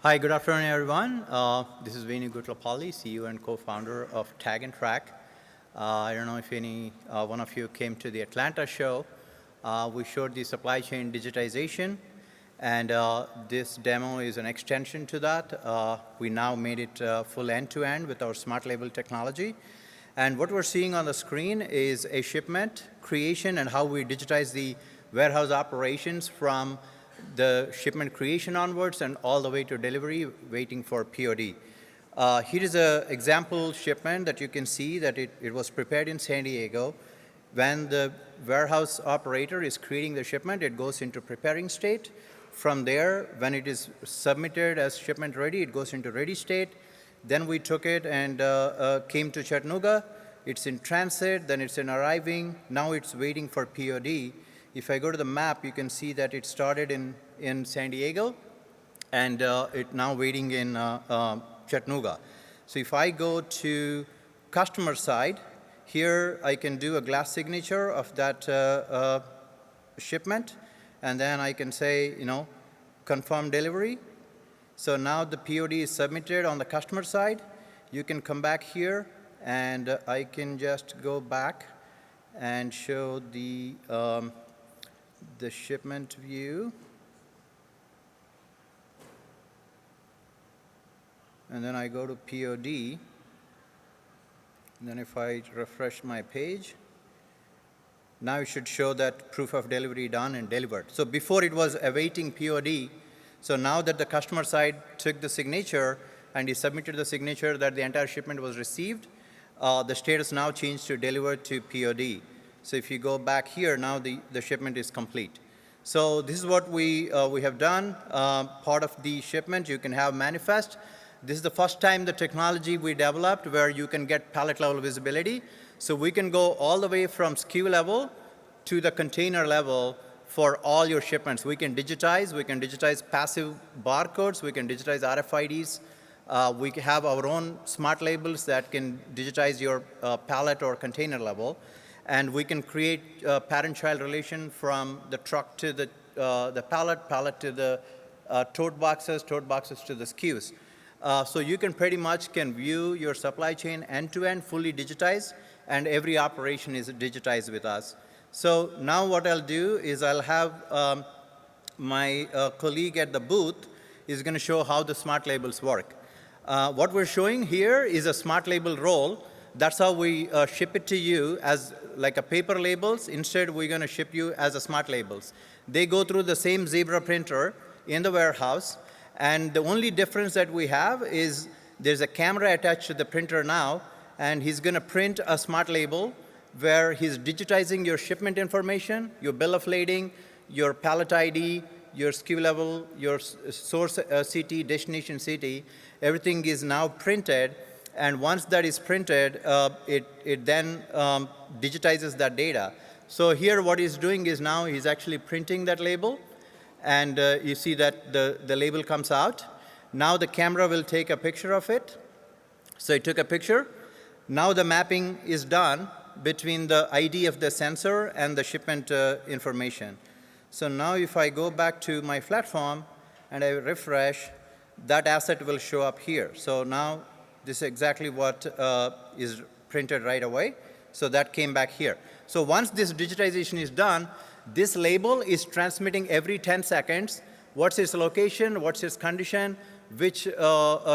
Hi, good afternoon, everyone. This is Venu Gutlapalli, CEO and co-founder of Tag-N-Trac. I don't know if any one of you came to the Atlanta show. We showed the supply chain digitization, and this demo is an extension to that. We now made it full end-to-end with our smart label technology. And what we're seeing on the screen is a shipment creation and how we digitize the warehouse operations from the shipment creation onwards and all the way to delivery, waiting for POD. Here is an example shipment that you can see that it was prepared in San Diego. When the warehouse operator is creating the shipment, it goes into preparing state. From there, when it is submitted as shipment ready, it goes into ready state. Then we took it and came to Chattanooga. It's in transit, then it's in arriving. Now it's waiting for POD. If I go to the map, you can see that it started in San Diego, and it's now waiting in Chattanooga. So if I go to customer side, here I can do a glass signature of that shipment, and then I can say, confirm delivery. So now the POD is submitted on the customer side. You can come back here, and I can just go back and show the shipment view. And then I go to POD. And then if I refresh my page, now it should show that proof of delivery done and delivered. So before it was awaiting POD. So now that the customer side took the signature and he submitted the signature that the entire shipment was received, the status now changed to delivered to POD. So if you go back here, now the shipment is complete. So this is what we have done. Part of the shipment, you can have manifest. This is the first time the technology we developed where you can get pallet level visibility. So we can go all the way from SKU level to the container level for all your shipments. We can digitize passive barcodes, we can digitize RFIDs. We have our own smart labels that can digitize your pallet or container level. And we can create parent-child relation from the truck to the pallet to the tote boxes to the SKUs. So you can pretty much view your supply chain end-to-end, fully digitized, and every operation is digitized with us. So now what I'll do is I'll have my colleague at the booth is going to show how the smart labels work. What we're showing here is a smart label roll. That's how we ship it to you as like a paper labels. Instead, we're going to ship you as a smart labels. They go through the same Zebra printer in the warehouse. And the only difference that we have is there's a camera attached to the printer now, and he's going to print a smart label where he's digitizing your shipment information, your bill of lading, your pallet ID, your SKU level, your source CT, destination CT. Everything is now printed. And once that is printed, it then digitizes that data. So here what he's doing is now he's actually printing that label. And you see that the label comes out. Now the camera will take a picture of it. So it took a picture. Now the mapping is done between the ID of the sensor and the shipment information. So now if I go back to my platform and I refresh, that asset will show up here. So now this is exactly what is printed right away. So that came back here. So once this digitization is done, this label is transmitting every 10 seconds. What's its location, what's its condition, which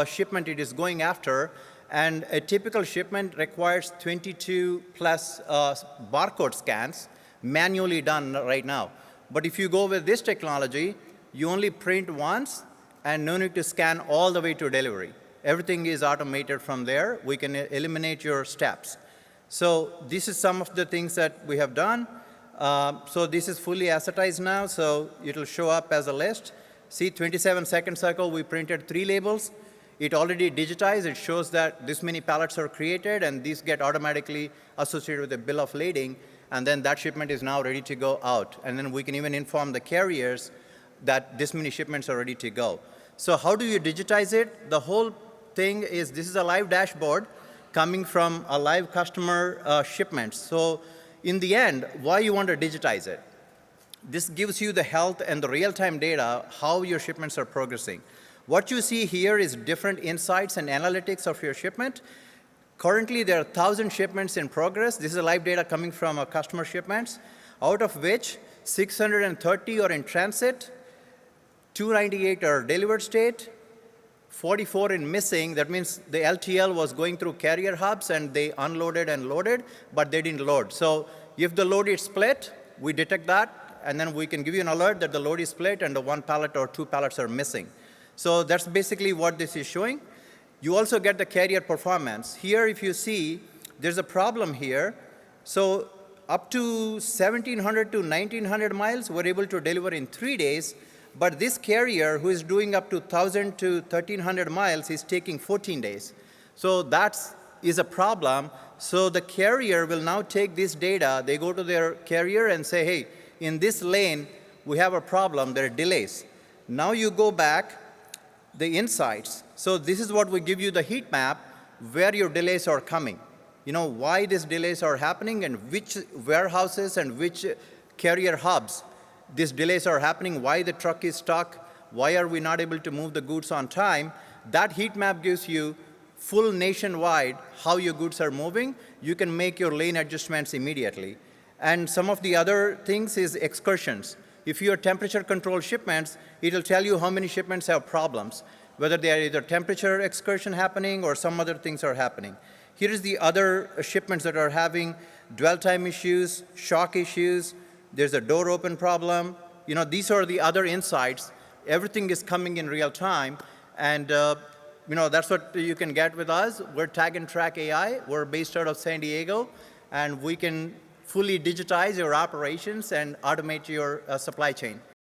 shipment it is going after. And a typical shipment requires 22 plus barcode scans manually done right now. But if you go with this technology, you only print once and no need to scan all the way to delivery. Everything is automated from there. We can eliminate your steps. So this is some of the things that we have done. So this is fully assetized now, so it'll show up as a list. See, 27-second cycle, we printed 3 labels. It already digitized. It shows that this many pallets are created, and these get automatically associated with a bill of lading, and then that shipment is now ready to go out. And then we can even inform the carriers that this many shipments are ready to go. So how do you digitize it? The whole thing is this is a live dashboard coming from a live customer shipment. So in the end, why you want to digitize it? This gives you the health and the real-time data, how your shipments are progressing. What you see here is different insights and analytics of your shipment. Currently, there are 1,000 shipments in progress. This is live data coming from our customer shipments, out of which 630 are in transit, 298 are delivered state, 44 in missing. That means the LTL was going through carrier hubs and they unloaded and loaded, but they didn't load. So if the load is split, we detect that, and then we can give you an alert that the load is split and the one pallet or two pallets are missing. So that's basically what this is showing. You also get the carrier performance. Here, if you see, there's a problem here. So up to 1,700 to 1,900 miles, we're able to deliver in 3 days. But this carrier, who is doing up to 1,000 to 1,300 miles, is taking 14 days. So that is a problem. So the carrier will now take this data. They go to their carrier and say, hey, in this lane, we have a problem. There are delays. Now you go back, the insights. So this is what we give you, the heat map, where your delays are coming. You know, why these delays are happening and which warehouses and which carrier hubs these delays are happening, why the truck is stuck, why are we not able to move the goods on time. That heat map gives you full nationwide how your goods are moving. You can make your lane adjustments immediately. And some of the other things is excursions. If you are temperature control shipments, it will tell you how many shipments have problems, whether they are either temperature excursion happening or some other things are happening. Here is the other shipments that are having dwell time issues, shock issues. There's a door open problem. You know, these are the other insights. Everything is coming in real time, and you know, that's what you can get with us. We're Tag-N-Trac AI. We're based out of San Diego, and we can fully digitize your operations and automate your supply chain.